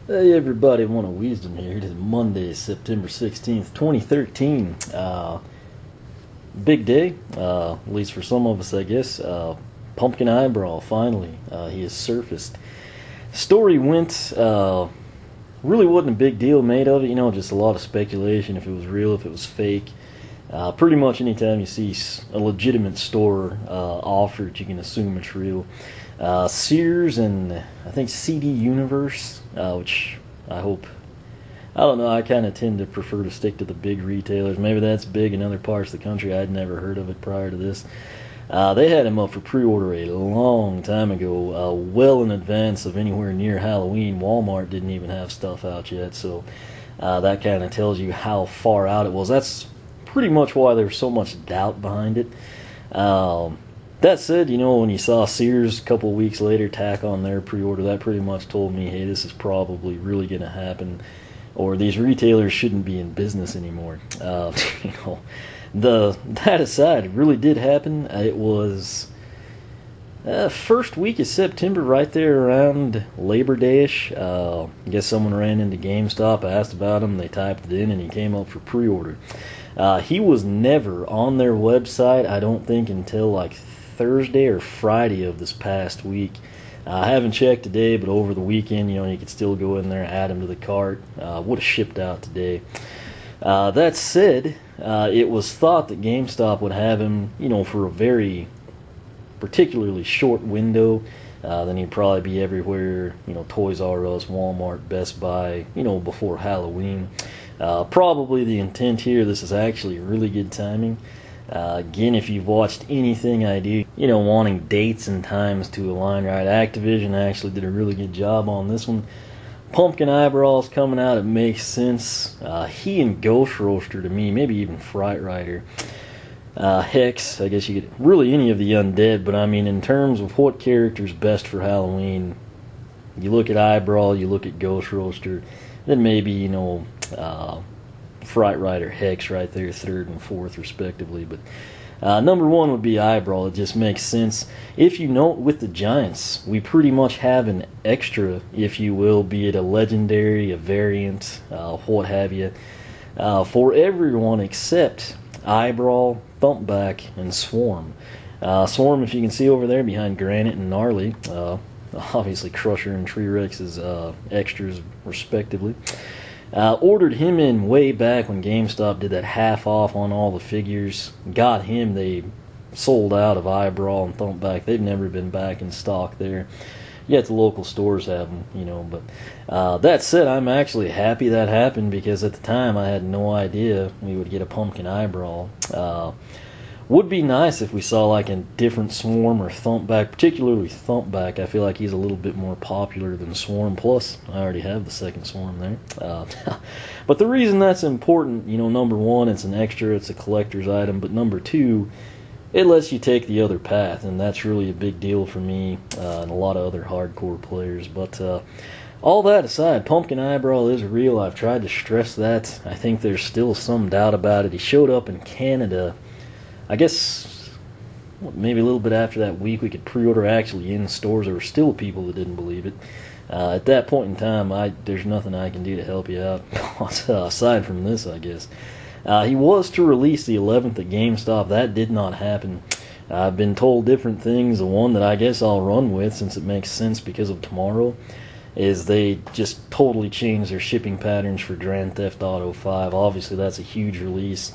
Hey everybody, one of Wisdom here. It is Monday, September 16th, 2013. Big day, at least for some of us, I guess. Pumpkin Eye Brawl, finally. He has surfaced. Story went, really wasn't a big deal made of it, just a lot of speculation if it was real, if it was fake. Pretty much anytime you see a legitimate store offered, you can assume it's real. Sears and I think CD Universe, which I hope, I don't know, I kind of tend to prefer to stick to the big retailers. Maybe that's big in other parts of the country. I'd never heard of it prior to this. They had him up for pre-order a long time ago, well in advance of anywhere near Halloween. Walmart didn't even have stuff out yet, so that kind of tells you how far out it was. That's pretty much why there's so much doubt behind it. That said, when you saw Sears a couple weeks later tack on their pre-order, that pretty much told me, hey, this is probably really going to happen, or these retailers shouldn't be in business anymore. That aside, it really did happen. It was first week of September, right there around Labor Day-ish. I guess someone ran into GameStop, asked about him, they typed it in, and he came up for pre-order. He was never on their website, I don't think, until like Thursday or Friday of this past week. I haven't checked today, but over the weekend, you could still go in there, add him to the cart. Would have shipped out today. That said, it was thought that GameStop would have him, for a very particularly short window. Then he'd probably be everywhere, Toys R Us, Walmart, Best Buy, before Halloween. Probably the intent here, this is actually really good timing. Again, if you've watched anything I do, wanting dates and times to align right, Activision actually did a really good job on this one. Pumpkin Eye Brawl's coming out, it makes sense. He and Ghost Roaster to me, maybe even Fright Rider. Hex, I guess you could, really any of the undead, but I mean in terms of what character's best for Halloween, you look at Eyebrow, you look at Ghost Roaster, then maybe, Fright Rider, Hex right there, third and fourth respectively. But number one would be Eyebrow. It just makes sense. If you note with the Giants, we pretty much have an extra, if you will, be it a legendary, a variant, what have you, for everyone except Eyebrow, Thumpback, and Swarm. Swarm, if you can see over there behind Granite and Gnarly, obviously Crusher and T-Rex's extras respectively. Ordered him in way back when GameStop did that half off on all the figures. Got him, they sold out of Eyebrow and Thumpback. They've never been back in stock there. Yet the local stores have them, but that said, I'm actually happy that happened, because at the time I had no idea we would get a Pumpkin Eye Brawl. Would be nice if we saw like a different Swarm or Thumpback, particularly Thumpback. I feel like he's a little bit more popular than Swarm, plus I already have the second Swarm there. But the reason that's important, number one, it's an extra, it's a collector's item, but number two, it lets you take the other path, and that's really a big deal for me and a lot of other hardcore players. But all that aside, Pumpkin Eye Brawl is real. I've tried to stress that. I think there's still some doubt about it. He showed up in Canada, I guess maybe a little bit after that week we could pre-order actually in stores. There were still people that didn't believe it. At that point in time, there's nothing I can do to help you out, aside from this, I guess. He was to release the 11th at GameStop. That did not happen. I've been told different things. The one that I guess I'll run with, since it makes sense because of tomorrow, is they just totally changed their shipping patterns for Grand Theft Auto 5. Obviously, that's a huge release.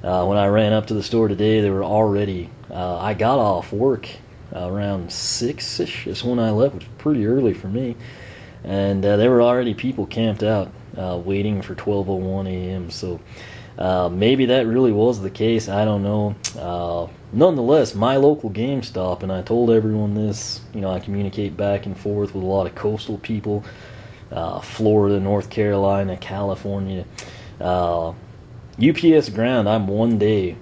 When I ran up to the store today, they were already, I got off work around 6-ish is when I left, which was pretty early for me, and there were already people camped out waiting for 12:01 a.m., so maybe that really was the case, I don't know. Nonetheless, my local GameStop, and I told everyone this, I communicate back and forth with a lot of coastal people, Florida, North Carolina, California, UPS Ground, I'm one day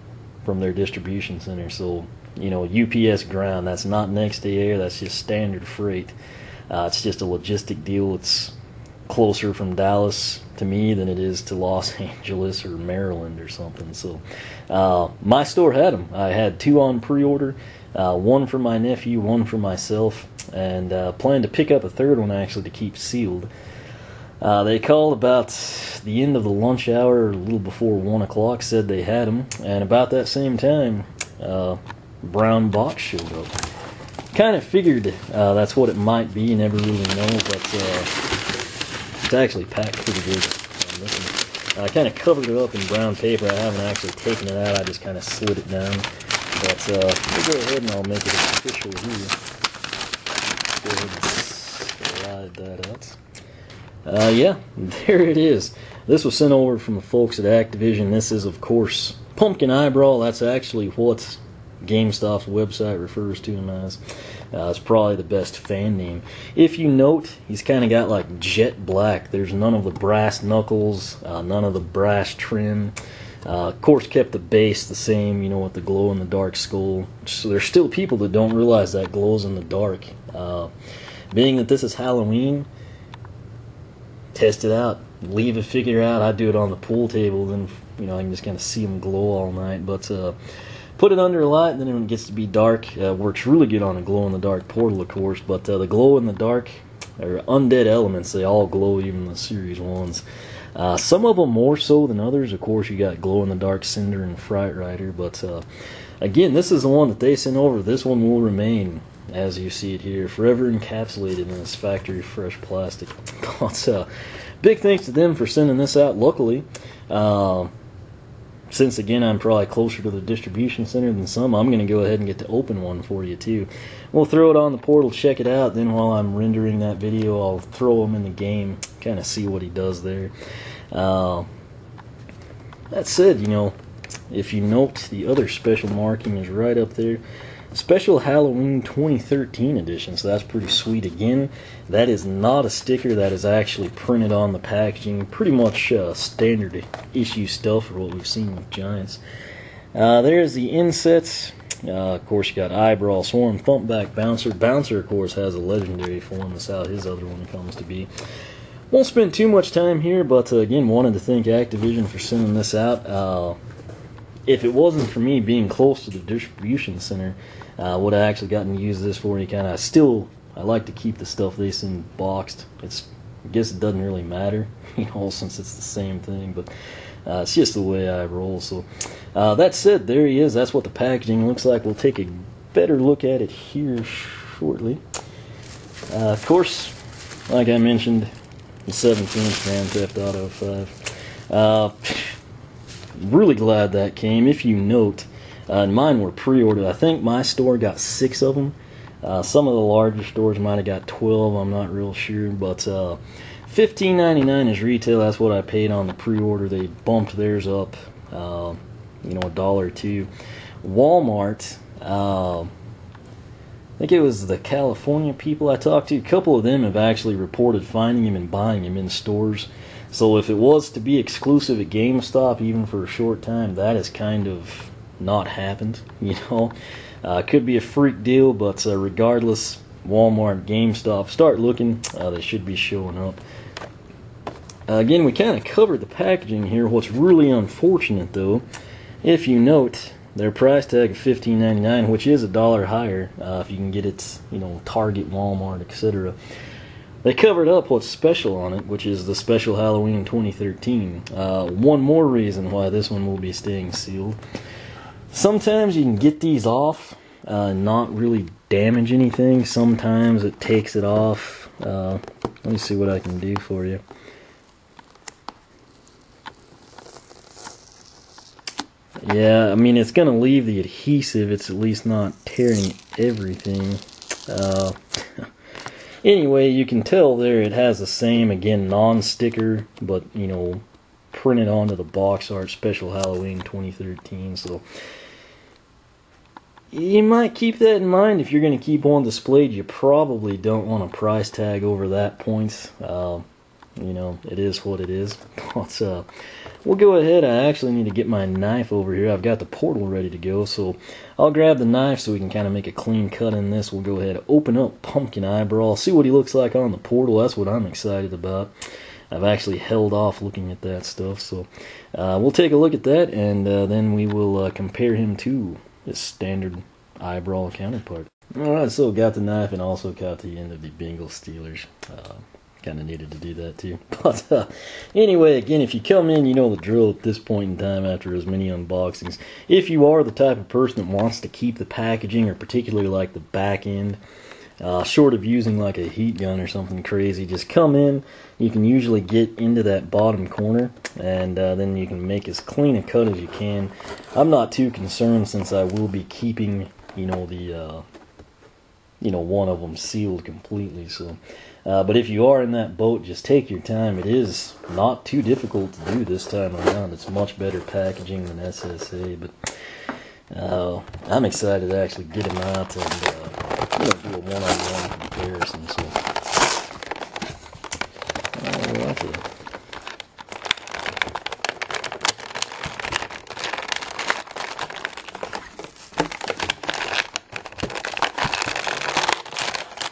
from their distribution center, so, UPS Ground, that's not next day air, that's just standard freight. It's just a logistic deal. It's closer from Dallas to me than it is to Los Angeles or Maryland or something. So my store had them. I had 2 on pre-order, one for my nephew, one for myself, and plan to pick up a third one actually to keep sealed. They called about the end of the lunch hour, a little before 1 o'clock, said they had them, and about that same time, brown box showed up. Kind of figured that's what it might be, never really know, but it's actually packed pretty good. I kind of covered it up in brown paper. I haven't actually taken it out, I just kind of slid it down. But we'll go ahead and I'll make it official here. Go ahead and slide that out. Yeah, there it is. This was sent over from the folks at Activision. This is, of course, Pumpkin Eye Brawl. That's actually what GameStop's website refers to him as. It's probably the best fan name. If you note, he's kind of got like jet black. There's none of the brass knuckles, none of the brass trim. Of course, kept the base the same, with the glow-in-the-dark skull. So there's still people that don't realize that glows in the dark. Being that this is Halloween, test it out. Leave it, figure out. I do it on the pool table, then I can just kind of see them glow all night. But put it under a light, and then when it gets to be dark, works really good on a glow-in-the-dark portal, of course. But the glow-in-the-dark are undead elements. They all glow, even the series ones. Some of them more so than others. Of course, you got glow-in-the-dark Cinder and Fright Rider. But again, this is the one that they sent over. This one will remain, as you see it here, forever encapsulated in this factory fresh plastic. But big thanks to them for sending this out locally. Since, again, I'm probably closer to the distribution center than some, I'm going to go ahead and get to open one for you, too. We'll throw it on the portal, check it out, then while I'm rendering that video, I'll throw him in the game, kind of see what he does there. That said, if you note, the other special marking is right up there. Special Halloween 2013 edition, so that's pretty sweet. Again, that is not a sticker, that is actually printed on the packaging. Pretty much standard issue stuff for what we've seen with Giants. There's the insets. Of course, you got Eyebrow, Swarm, Thumpback, Bouncer. Bouncer, of course, has a legendary form. That's how his other one comes to be. Won't spend too much time here, but again, wanted to thank Activision for sending this out. If it wasn't for me being close to the distribution center, would have actually gotten to use this for any kind of. I like to keep the stuff they send boxed. I guess it doesn't really matter, since it's the same thing, but it's just the way I roll. So that said, there he is. That's what the packaging looks like. We'll take a better look at it here shortly. Of course, like I mentioned, the 17th Grand Theft Auto 5. Really glad that came. If you note, mine were pre-ordered. I think my store got 6 of them. Some of the larger stores might have got 12. I'm not real sure, but $15.99 is retail. That's what I paid on the pre-order. They bumped theirs up, $1 or $2. Walmart, I think it was the California people I talked to. A couple of them have actually reported finding him and buying him in stores. So if it was to be exclusive at GameStop, even for a short time, that has kind of not happened, Could be a freak deal, but regardless, Walmart, GameStop, start looking. They should be showing up. Again, we kind of covered the packaging here. What's really unfortunate, though, if you note, their price tag of $15.99, which is $1 higher if you can get it, Target, Walmart, etc. They covered up what's special on it, which is the Special Halloween 2013. One more reason why this one will be staying sealed. Sometimes you can get these off, not really damage anything. Sometimes it takes it off. Let me see what I can do for you. Yeah, it's going to leave the adhesive. It's at least not tearing everything. Anyway, you can tell there it has the same, again, non-sticker, but, printed onto the box art, Special Halloween 2013. So you might keep that in mind if you're going to keep one displayed. You probably don't want a price tag over that point. It is what it is. But we'll go ahead. I actually need to get my knife over here. I've got the portal ready to go, so I'll grab the knife so we can kind of make a clean cut in this. We'll go ahead and open up Pumpkin Eye Brawl, see what he looks like on the portal. That's what I'm excited about. I've actually held off looking at that stuff, so we'll take a look at that, and then we will compare him to his standard Eye Brawl counterpart. Alright, so got the knife and also got the end of the Bengal Steelers. kind of needed to do that too. But anyway, again, if you come in, you know the drill at this point in time after as many unboxings. If you are the type of person that wants to keep the packaging, or particularly like the back end, short of using like a heat gun or something crazy, just come in. You can usually get into that bottom corner, and then you can make as clean a cut as you can. I'm not too concerned since I will be keeping, you know, the one of them sealed completely. So, but if you are in that boat, just take your time. It is not too difficult to do this time around. It's much better packaging than SSA, but I'm excited to actually get them out and do a one-on-one comparison. So, alrighty.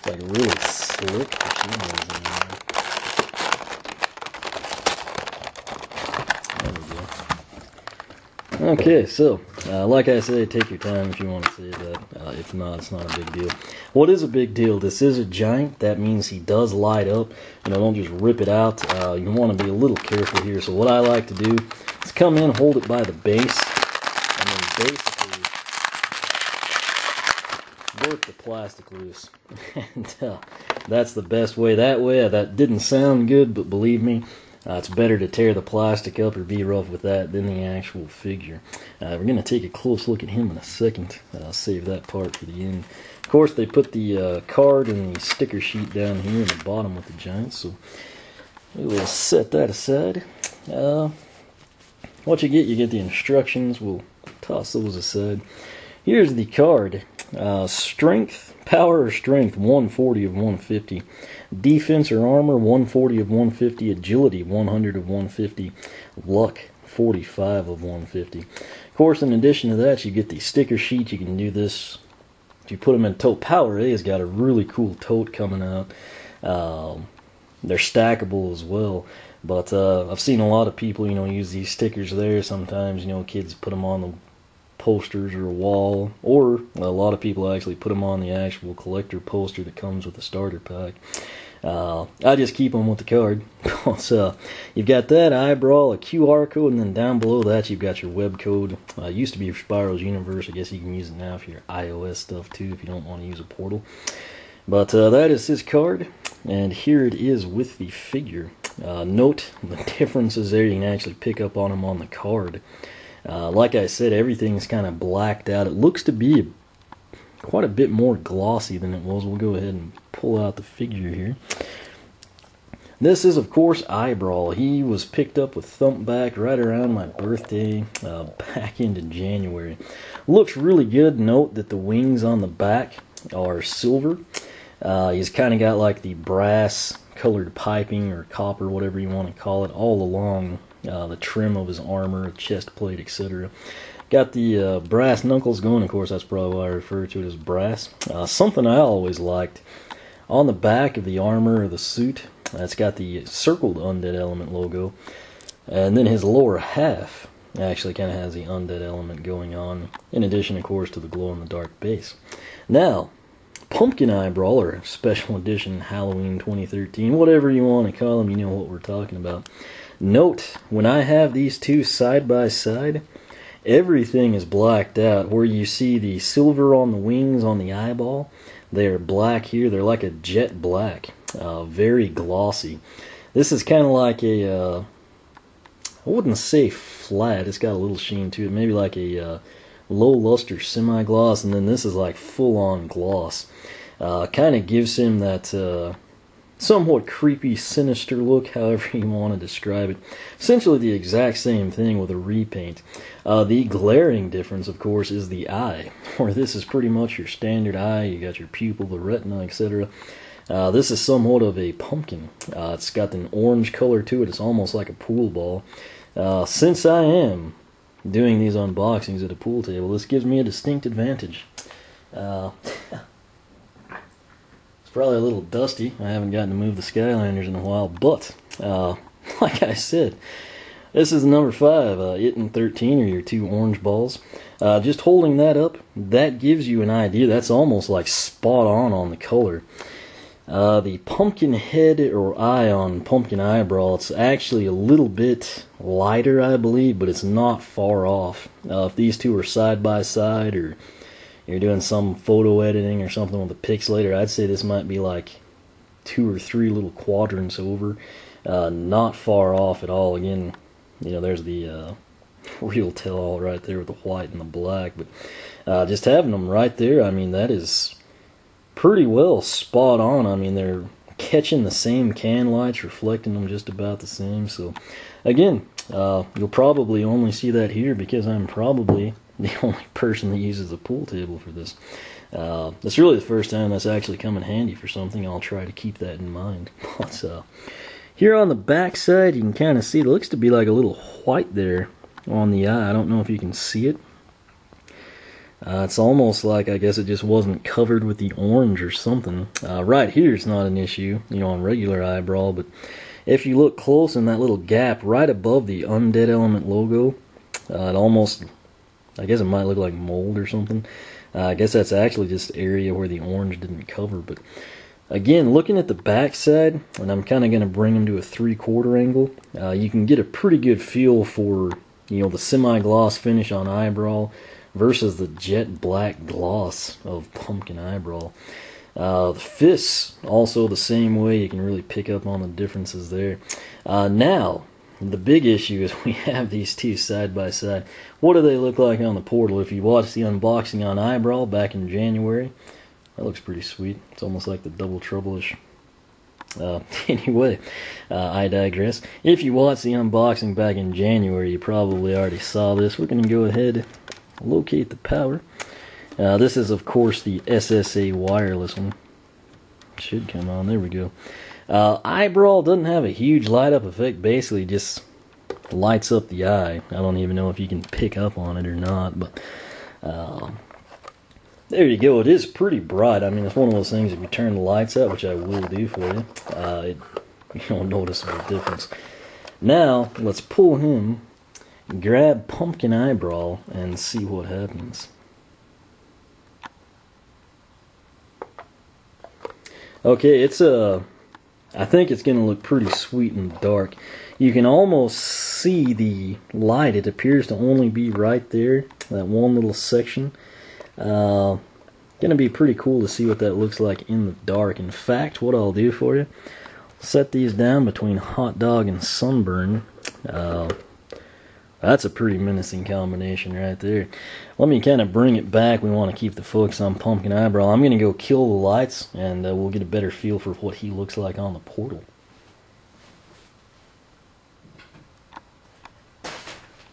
Like really slick machinery in there. There we go. Okay, so like I say, take your time if you want to see that. If not, it's not a big deal. What is a big deal? This is a giant. That means he does light up. Don't just rip it out. You want to be a little careful here. So what I like to do is come in, hold it by the base, and then basically work the plastic loose. And that's the best way. That didn't sound good, but believe me, it's better to tear the plastic up or be rough with that than the actual figure. We're going to take a close look at him in a second. I'll save that part for the end. Of course, they put the card and the sticker sheet down here in the bottom with the Giants, so we'll set that aside. What you get the instructions. We'll toss those aside. Here's the card. Strength, power or strength, 140 of 150. Defense or armor, 140 of 150. Agility, 100 of 150. Luck, 45 of 150. Of course, in addition to that, you get the sticker sheet. You can do this if you put them in tote. Power A has got a really cool tote coming out. They're stackable as well. But I've seen a lot of people, use these stickers there. Sometimes, kids put them on the posters or a wall, or a lot of people actually put them on the actual collector poster that comes with the starter pack. I just keep them with the card. So you've got that Eyebrow, a QR code, and then down below that you've got your web code. Used to be for Spyro's Universe. I guess you can use it now for your iOS stuff too if you don't want to use a portal. But that is his card, and here it is with the figure. Note the differences there. You can actually pick up on them on the card. Like I said, everything's kind of blacked out. It looks to be quite a bit more glossy than it was. We'll go ahead and pull out the figure here. This is, of course, Eyebrow. He was picked up with Thumpback right around my birthday, back into January. Looks really good. Note that the wings on the back are silver. He's kind of got like the brass colored piping or copper, whatever you want to call it, all along the trim of his armor, chest plate, etc. Got the brass knuckles going. Of course, that's probably why I refer to it as brass. Something I always liked, on the back of the armor or the suit, it's got the circled Undead Element logo, and then his lower half actually kind of has the Undead Element going on, in addition, of course, to the glow-in-the-dark base. Now, Pumpkin Eye Brawl, or Special Edition Halloween 2013, whatever you want to call them, you know what we're talking about. Note, when I have these two side by side, everything is blacked out. Where you see the silver on the wings on the eyeball, they are black here. They're like a jet black, very glossy. This is kind of like a, I wouldn't say flat, it's got a little sheen to it, maybe like a low luster semi-gloss, and then this is like full-on gloss. Kind of gives him that somewhat creepy, sinister look, however you want to describe it. Essentially the exact same thing with a repaint. The glaring difference, of course, is the eye, where this is pretty much your standard eye. You got your pupil, the retina, etc. This is somewhat of a pumpkin. It's got an orange color to it. It's almost like a pool ball. Since I am doing these unboxings at a pool table, this gives me a distinct advantage. It's probably a little dusty. I haven't gotten to move the Skylanders in a while, but like I said, this is number 5. It and 13 are your two orange balls. Just holding that up, that gives you an idea. That's almost like spot on the color. The pumpkin head or eye on Pumpkin Eye Brawl, it's actually a little bit lighter, I believe, but it's not far off. If these two are side by side, or you're doing some photo editing or something with a pixelator, I'd say this might be like 2 or 3 little quadrants over. Not far off at all. Again, you know, there's the real tell-all right there with the white and the black, but just having them right there, I mean, that is pretty well spot on. I mean, they're catching the same can lights, reflecting them just about the same. So again, you'll probably only see that here because I'm probably the only person that uses a pool table for this. It's really the first time that's actually come in handy for something. I'll try to keep that in mind. But here on the back side, you can kind of see it looks to be like a little white there on the eye. I don't know if you can see it. It's almost like, I guess it just wasn't covered with the orange or something. Right here it's not an issue, you know, on regular Eyebrow, but if you look close in that little gap right above the Undead Element logo, it almost, I guess it might look like mold or something. I guess that's actually just the area where the orange didn't cover. But again, looking at the back side, and I'm kind of going to bring them to a 3/4 angle, you can get a pretty good feel for, you know, the semi-gloss finish on Eyebrow versus the jet black gloss of Pumpkin Eye Brawl. The fists also the same way. You can really pick up on the differences there. Now, the big issue is we have these two side by side. What do they look like on the portal? If you watched the unboxing on Eyebrow back in January, that looks pretty sweet. It's almost like the Double Trouble-ish. Anyway, I digress. If you watched the unboxing back in January, you probably already saw this. We're going to go ahead, locate the power. This is, of course, the SSA wireless one. Should come on. There we go. Eyebrow doesn't have a huge light up effect. Basically, just lights up the eye. I don't even know if you can pick up on it or not, but there you go. It is pretty bright. I mean, it's one of those things, if you turn the lights out, which I will do for you, you don't notice a difference. Now, let's pull him, grab Pumpkin Eye Brawl, and see what happens. Okay, it's I think it's going to look pretty sweet in the dark. You can almost see the light. It appears to only be right there, that one little section. Going to be pretty cool to see what that looks like in the dark. In fact, what I'll do for you, set these down between Hot Dog and Sunburn. That's a pretty menacing combination right there. Let me kind of bring it back. We want to keep the focus on Pumpkin Eye Brawl. I'm going to go kill the lights, and we'll get a better feel for what he looks like on the portal.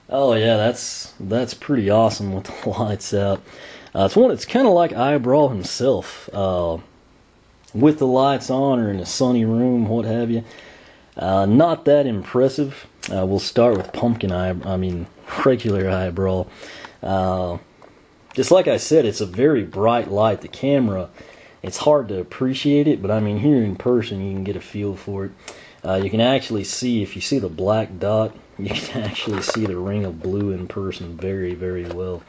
Oh yeah, that's pretty awesome with the lights out. It's kind of like Eyebrow himself, with the lights on or in a sunny room, what have you. Not that impressive. We'll start with regular Eyebrow. Just like I said, it's a very bright light. The camera, it's hard to appreciate it, but I mean, here in person, you can get a feel for it. You can actually see, if you see the black dot, you can actually see the ring of blue in person very, very well.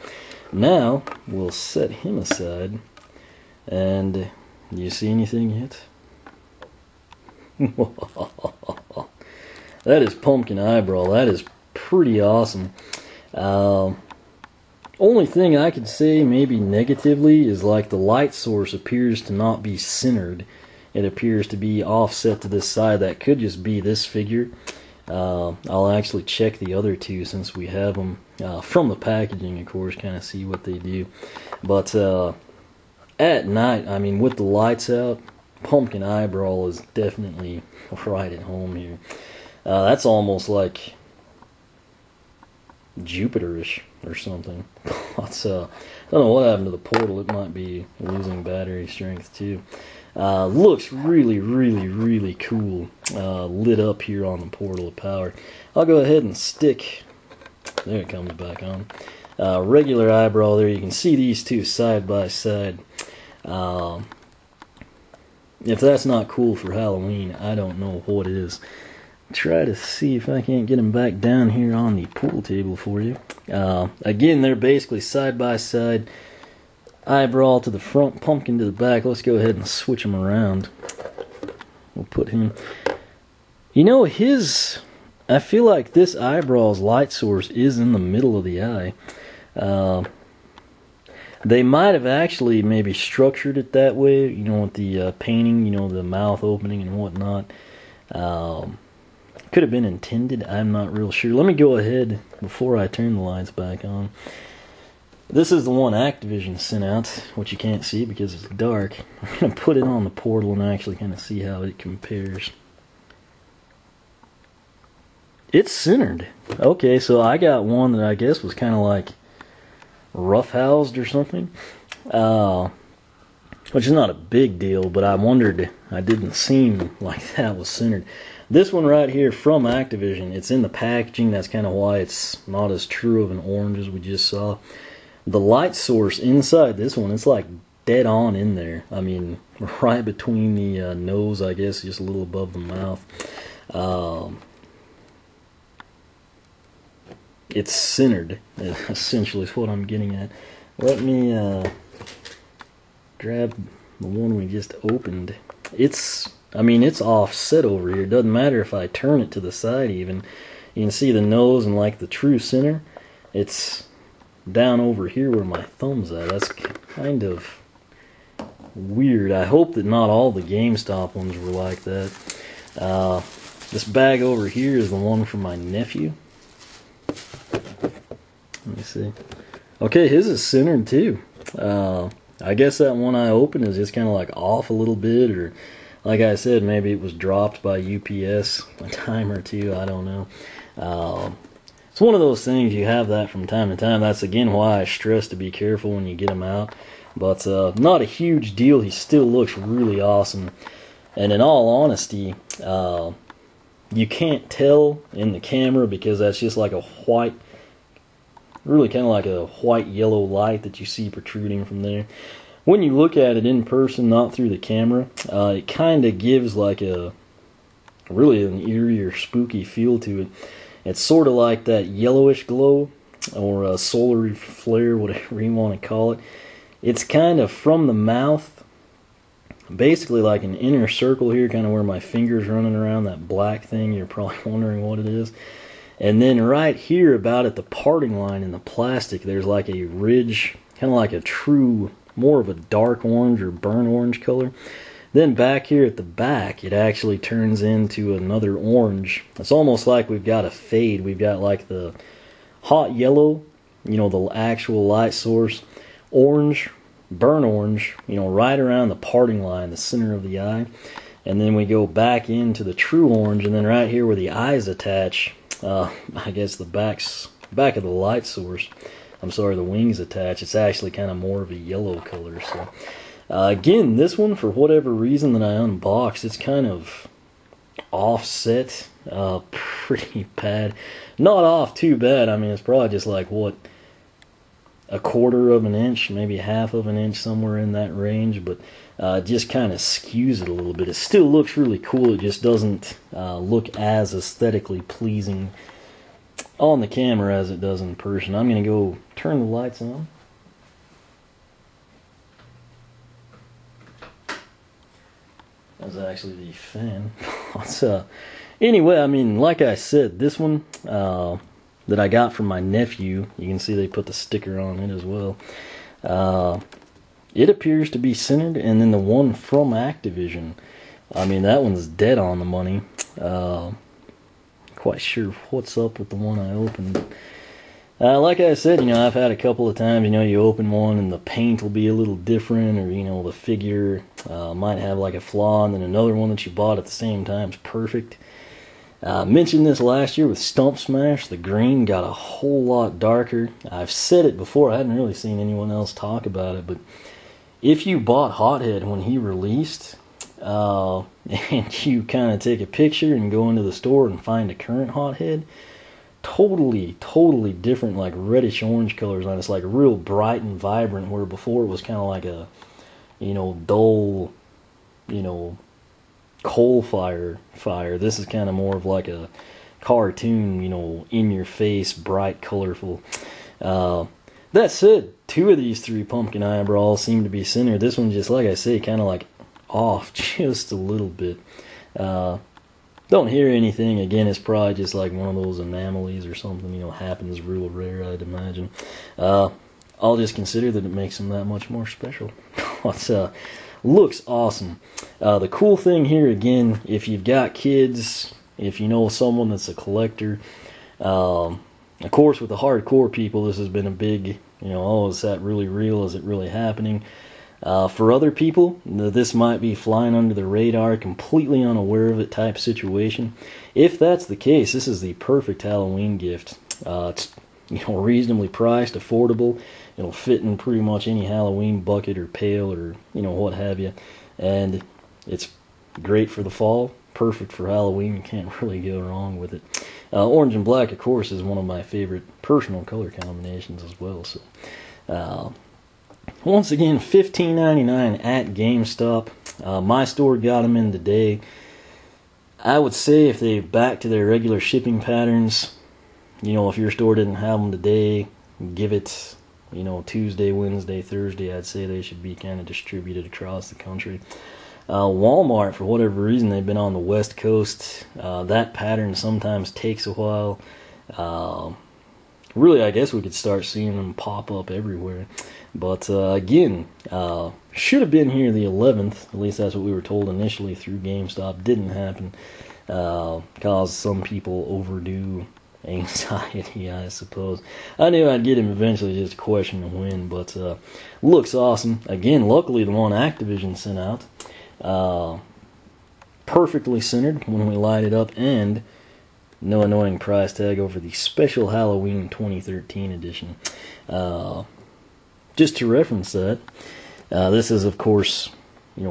Now, we'll set him aside, and do you see anything yet? That is Pumpkin Eye Brawl. That is pretty awesome. Only thing I could say maybe negatively is like the light source appears to not be centered. It appears to be offset to this side. That could just be this figure. I'll actually check the other two since we have them from the packaging, of course, kind of see what they do. But at night, I mean, with the lights out, Pumpkin Eye Brawl is definitely right at home here. That's almost like Jupiter-ish or something. I don't know what happened to the portal. It might be losing battery strength too. Looks really, really, really cool. Lit up here on the portal of power. I'll go ahead and stick. There it comes back on. Regular Eyebrow there. You can see these two side by side. If that's not cool for Halloween, I don't know what is. Try to see if I can't get them back down here on the pool table for you. Again, they're basically side by side. Eyebrow to the front, Pumpkin to the back. Let's go ahead and switch them around. We'll put him. You know, I feel like this Eyebrow's light source is in the middle of the eye. They might have actually maybe structured it that way, you know, with the painting, you know, the mouth opening and whatnot. Could have been intended, I'm not real sure. Let me go ahead, before I turn the lights back on. This is the one Activision sent out, which you can't see because it's dark. I'm going to put it on the portal and actually kind of see how it compares. It's centered. Okay, so I got one that I guess was kind of like roughhoused or something, which is not a big deal, but I wondered, I didn't seem like that was centered. This one right here from Activision, it's in the packaging, that's kind of why it's not as true of an orange as we just saw. The light source inside this one, it's like dead on in there. I mean, right between the nose, I guess, just a little above the mouth. It's centered, essentially, is what I'm getting at. Let me grab the one we just opened. I mean, it's offset over here. It doesn't matter if I turn it to the side even. You can see the nose and like the true center. It's down over here where my thumb's at. That's kind of weird. I hope that not all the GameStop ones were like that. This bag over here is the one from my nephew. Let me see. Okay, his is centered too. I guess that one I opened is just kind of like off a little bit, or like I said, maybe it was dropped by UPS a time or two. I don't know. It's one of those things, you have that from time to time. That's again why I stress to be careful when you get him out. But not a huge deal. He still looks really awesome. And in all honesty, you can't tell in the camera because that's just like a white, really kind of like a white yellow light that you see protruding from there. When you look at it in person, not through the camera, it kind of gives like a really an eerie or spooky feel to it. It's sort of like that yellowish glow or a solar flare, whatever you want to call it. It's kind of from the mouth, basically like an inner circle here, kind of where my finger's running around that black thing. You're probably wondering what it is. And then right here about at the parting line in the plastic, there's like a ridge, kind of like a true, more of a dark orange or burnt orange color. Then back here at the back, it actually turns into another orange. It's almost like we've got a fade. We've got like the hot yellow, you know, the actual light source, orange, burnt orange, you know, right around the parting line, the center of the eye. And then we go back into the true orange, and then right here where the eyes attach, I guess the back of the light source, I'm sorry, the wings attach, it's actually kind of more of a yellow color. So again, this one, for whatever reason that I unboxed, it's kind of offset pretty bad. Not off too bad. I mean, it's probably just like, what, a quarter of an inch, maybe half of an inch, somewhere in that range, but it just kind of skews it a little bit. It still looks really cool. It just doesn't look as aesthetically pleasing on the camera as it does in person. I'm going to go turn the lights on. That's actually the fan. Anyway, I mean, like I said, this one that I got from my nephew, you can see they put the sticker on it as well. It appears to be centered, and then the one from Activision, I mean, that one's dead on the money. Quite sure what's up with the one I opened. Like I said, you know, I've had a couple of times, you know, you open one and the paint will be a little different, or, you know, the figure might have like a flaw, and then another one that you bought at the same time is perfect. Mentioned this last year with Stump Smash. The green got a whole lot darker. I've said it before, I hadn't really seen anyone else talk about it, but if you bought Hothead when he released, and you kind of take a picture and go into the store and find a current Hothead, totally different, like reddish orange colors on it. It's like real bright and vibrant, where before it was kind of like a, you know, dull, you know, coal fire. This is kind of more of like a cartoon, you know, in your face, bright, colorful. That said, two of these three Pumpkin Eye Brawl seem to be centered. This one's just, like I say, kind of like off just a little bit. Don't hear anything. Again, it's probably just like one of those anomalies or something, happens real rare, I'd imagine. I'll just consider that it makes them that much more special. But, looks awesome. The cool thing here, again, if you've got kids, if you know someone that's a collector, of course, with the hardcore people, this has been a big, oh, is that really real? Is it really happening? For other people, this might be flying under the radar, completely unaware of it type situation. If that's the case, this is the perfect Halloween gift. It's reasonably priced, affordable. It'll fit in pretty much any Halloween bucket or pail or what have you, and it's great for the fall. Perfect for Halloween. You can't really go wrong with it. Orange and black, of course, is one of my favorite personal color combinations as well. So. Once again, $15.99 at GameStop. My store got them in today. I would say if they back to their regular shipping patterns, if your store didn't have them today, give it, Tuesday, Wednesday, Thursday. I'd say they should be kind of distributed across the country. Walmart, for whatever reason, they've been on the West Coast. That pattern sometimes takes a while. Really, I guess we could start seeing them pop up everywhere. But again, should have been here the 11th. At least that's what we were told initially through GameStop. Didn't happen. Caused some people overdue anxiety, I suppose. I knew I'd get him eventually, just a question of when. But looks awesome. Again, luckily the one Activision sent out, perfectly centered when we light it up, and no annoying price tag over the special Halloween 2013 edition. Just to reference that, this is, of course,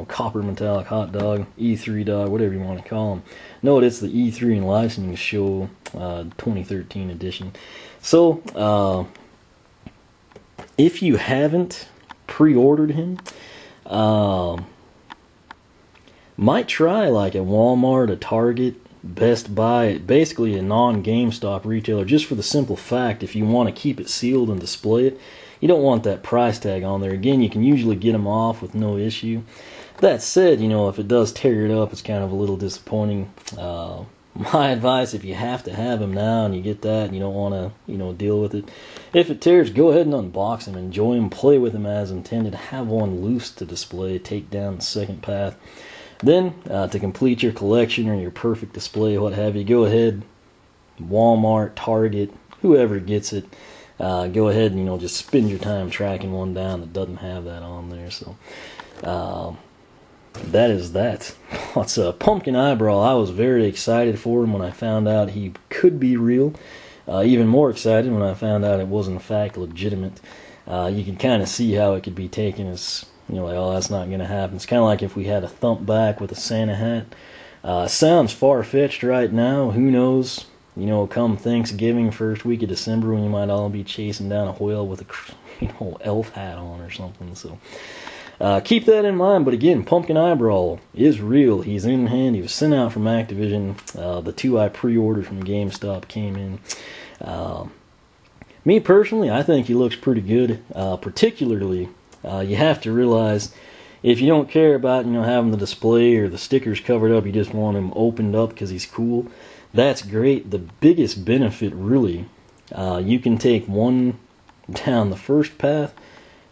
copper metallic hot dog, E3 dog, whatever you want to call them. Note it's the E3 and Licensing Show 2013 edition. So, if you haven't pre-ordered him, might try like a Walmart, a Target, Best Buy, basically a non-GameStop retailer, just for the simple fact if you want to keep it sealed and display it, you don't want that price tag on there. Again, you can usually get them off with no issue. That said, if it does tear it up, it's kind of a little disappointing. My advice, if you have to have them now and you get that and you don't want to, deal with it, if it tears, go ahead and unbox them, enjoy them, play with them as intended, have one loose to display, take down the second path. Then, to complete your collection or your perfect display, what have you, go ahead, Walmart, Target, whoever gets it, go ahead and, just spend your time tracking one down that doesn't have that on there. So, that is that. What's Pumpkin Eye Brawl? I was very excited for him when I found out he could be real. Even more excited when I found out it was in fact legitimate. You can kind of see how it could be taken as, like, oh, that's not going to happen. It's kind of like if we had a thump back with a Santa hat. Sounds far-fetched right now. Who knows? Come Thanksgiving, first week of December, when you might all be chasing down a whale with a, elf hat on or something. So, keep that in mind. But again, Pumpkin Eye Brawl is real. He's in hand. He was sent out from Activision. The two I pre-ordered from GameStop came in. Me personally, I think he looks pretty good. Particularly, you have to realize, if you don't care about having the display or the stickers covered up, you just want him opened up because he's cool. That's great. The biggest benefit, really, you can take one down the first path,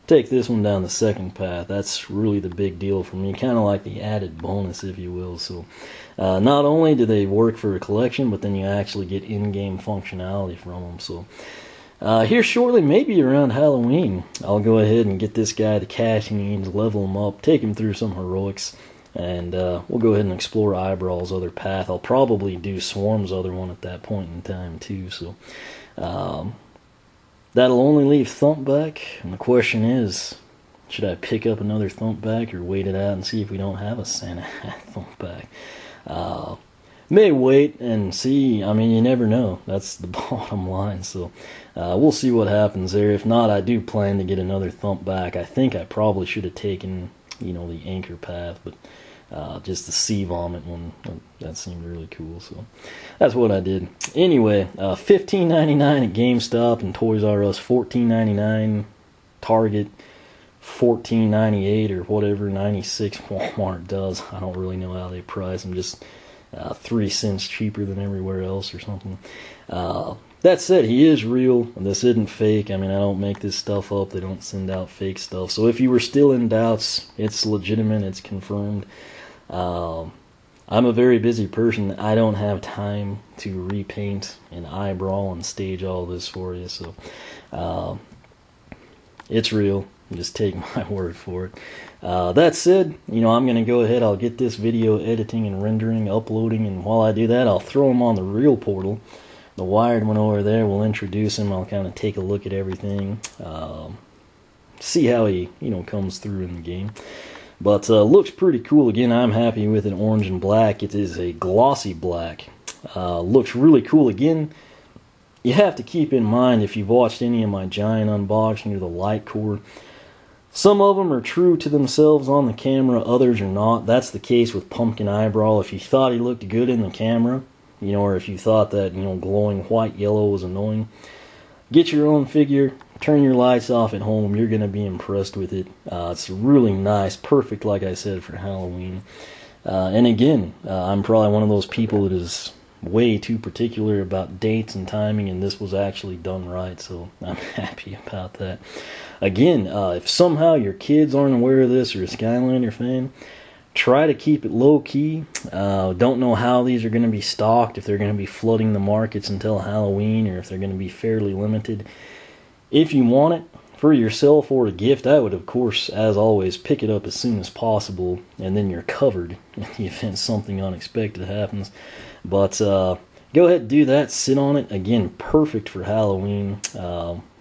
take this one down the second path. That's really the big deal for me. Kind of like the added bonus, if you will. So, not only do they work for a collection, but then you actually get in-game functionality from them. So, here shortly, maybe around Halloween, I'll go ahead and get this guy the cash he needs, level him up, take him through some heroics, and we'll go ahead and explore Eyebrow's other path. I'll probably do Swarm's other one at that point in time, too. So, that'll only leave Thumpback, and the question is, should I pick up another Thumpback or wait it out and see if we don't have a Santa Hat Thumpback? May wait and see. I mean, you never know. That's the bottom line. So, we'll see what happens there. If not, I do plan to get another Thumpback. I think I probably should have taken, the Anchor Path, but just the Sea Vomit one, that seemed really cool. So, that's what I did. Anyway, $15.99 at GameStop and Toys R Us, $14.99 Target, $14.98 or whatever 96 Walmart does. I don't really know how they price them. Just 3 cents cheaper than everywhere else or something. That said, he is real. This isn't fake. I mean, I don't make this stuff up. They don't send out fake stuff. So if you were still in doubts, it's legitimate. It's confirmed. I'm a very busy person. I don't have time to repaint an eyebrow and stage all this for you. So it's real. Just take my word for it. That said, I'm going to go ahead. I'll get this video editing and rendering, uploading, and while I do that, I'll throw him on the real portal. The wired one over there, we'll introduce him. I'll kind of take a look at everything, see how he, comes through in the game. But looks pretty cool. Again, I'm happy with it. Orange and black. It is a glossy black. Looks really cool. Again, you have to keep in mind, if you've watched any of my Giant unboxing or the light core, some of them are true to themselves on the camera, others are not. That's the case with Pumpkin Eye Brawl. If you thought he looked good in the camera, or if you thought that, glowing white yellow was annoying, get your own figure, turn your lights off at home, you're going to be impressed with it. It's really nice, perfect, like I said, for Halloween. And again, I'm probably one of those people that is way too particular about dates and timing, and this was actually done right, so I'm happy about that. Again, if somehow your kids aren't aware of this or a Skylander fan, try to keep it low-key. Don't know how these are going to be stocked, if they're going to be flooding the markets until Halloween, or if they're going to be fairly limited. If you want it for yourself or a gift, I would, of course, as always, pick it up as soon as possible, and then you're covered in the event something unexpected happens. But go ahead and do that. Sit on it. Again, perfect for Halloween.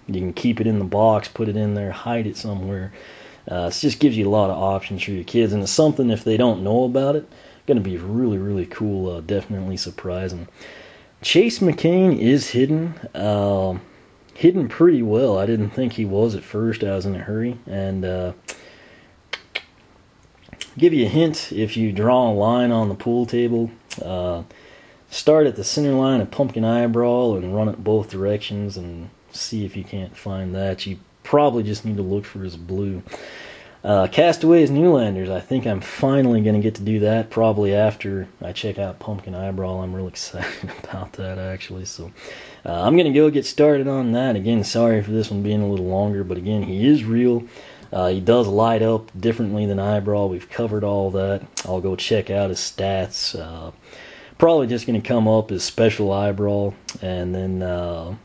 You can keep it in the box, put it in there, hide it somewhere. It just gives you a lot of options for your kids, and it's something, if they don't know about it, going to be really, really cool, definitely surprising. Chase McCain is hidden, hidden pretty well. I didn't think he was at first. I was in a hurry, and give you a hint, if you draw a line on the pool table, start at the center line of Pumpkin Eye Brawl and run it both directions and see if you can't find that. You probably just need to look for his blue. Castaways Newlanders, I think I'm finally going to get to do that probably after I check out Pumpkin Eye Brawl. I'm really excited about that, actually. So I'm going to go get started on that. Again, sorry for this one being a little longer, but again, he is real. He does light up differently than Eyebrow. We've covered all that. I'll go check out his stats. Probably just going to come up as Special Eyebrow, and then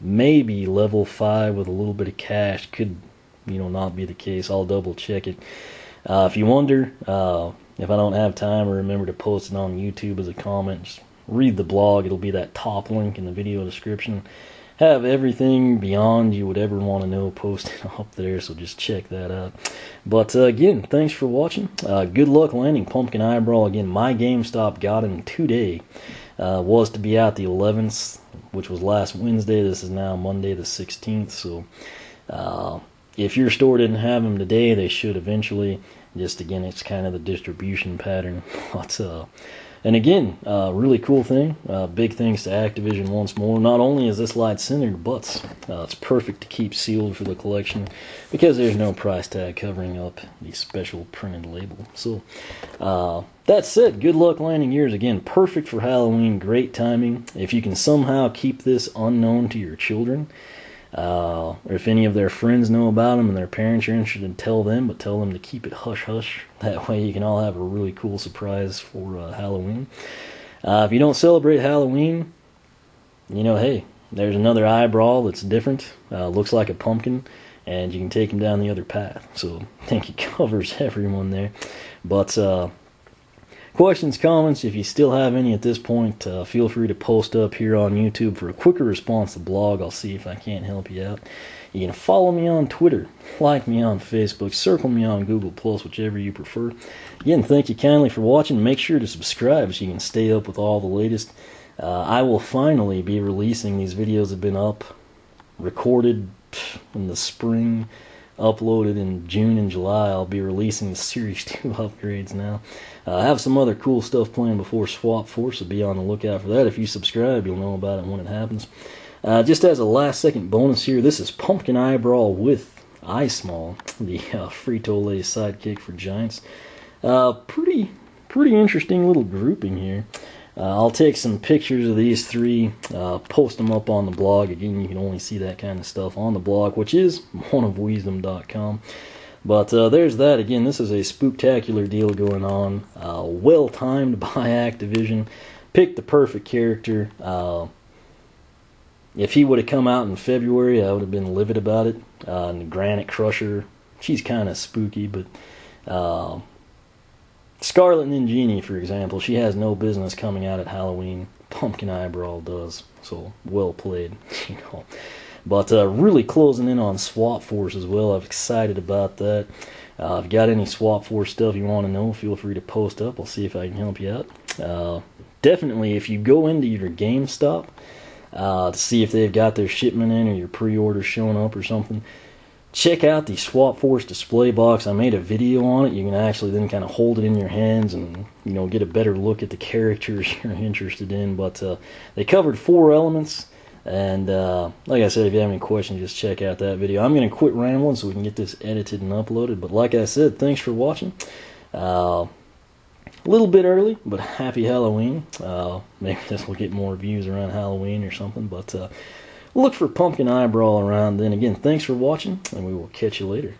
maybe level 5 with a little bit of cash. Could, not be the case. I'll double check it. If you wonder, if I don't have time or remember to post it on YouTube as a comment, just read the blog. It'll be that top link in the video description. Have everything beyond you would ever want to know posted up there, so just check that out. But again, thanks for watching. Good luck landing Pumpkin Eye Brawl. Again, my GameStop got him today. Was to be out the 11th, which was last Wednesday. This is now Monday the 16th. So if your store didn't have them today, they should eventually. Just again, it's kind of the distribution pattern. But and again, really cool thing. Big thanks to Activision once more. Not only is this light centered, but it's perfect to keep sealed for the collection because there's no price tag covering up the special printed label. So that said, good luck landing yours. Again, perfect for Halloween. Great timing. If you can somehow keep this unknown to your children, or if any of their friends know about them and their parents are interested, tell them, but tell them to keep it hush-hush. That way you can all have a really cool surprise for Halloween. If you don't celebrate Halloween, hey, there's another Eyebrow that's different. Looks like a pumpkin, and you can take him down the other path. So I think it covers everyone there. But questions, comments, if you still have any at this point, feel free to post up here on YouTube. For a quicker response to the blog, I'll see if I can't help you out. You can follow me on Twitter, like me on Facebook, circle me on Google+, whichever you prefer. Again, thank you kindly for watching. Make sure to subscribe so you can stay up with all the latest. I will finally be releasing these videos. Have been up, recorded in the spring, uploaded in June and July. I'll be releasing the Series 2 upgrades now. I have some other cool stuff planned before Swap Force, so be on the lookout for that. If you subscribe, you'll know about it when it happens. Just as a last second bonus here, this is Pumpkin Eye Brawl with Eye Small, the Frito-Lay sidekick for Giants. Pretty pretty interesting little grouping here. I'll take some pictures of these three, post them up on the blog. Again, you can only see that kind of stuff on the blog, which is oneofwisdom.com. But there's that. Again, this is a spooktacular deal going on. Well timed by Activision. Picked the perfect character. If he would have come out in February, I would have been livid about it. And the Granite Crusher, she's kind of spooky, but Scarlet Ninjini, for example, she has no business coming out at Halloween. Pumpkin Eye Brawl does, so well played, you know. But really closing in on Swap Force as well. I'm excited about that. If you got any Swap Force stuff you want to know, feel free to post up. I'll see if I can help you out. Definitely, if you go into your GameStop to see if they've got their shipment in or your pre-order showing up or something, check out the Swap Force display box. I made a video on it. You can actually then kind of hold it in your hands and, you know, get a better look at the characters you're interested in. But they covered 4 elements. And like I said, if you have any questions, just check out that video. I'm going to quit rambling so we can get this edited and uploaded. But like I said, thanks for watching. A little bit early, but happy Halloween. Maybe this will get more views around Halloween or something. But look for Pumpkin Eye Brawl around then. Again, thanks for watching, and we will catch you later.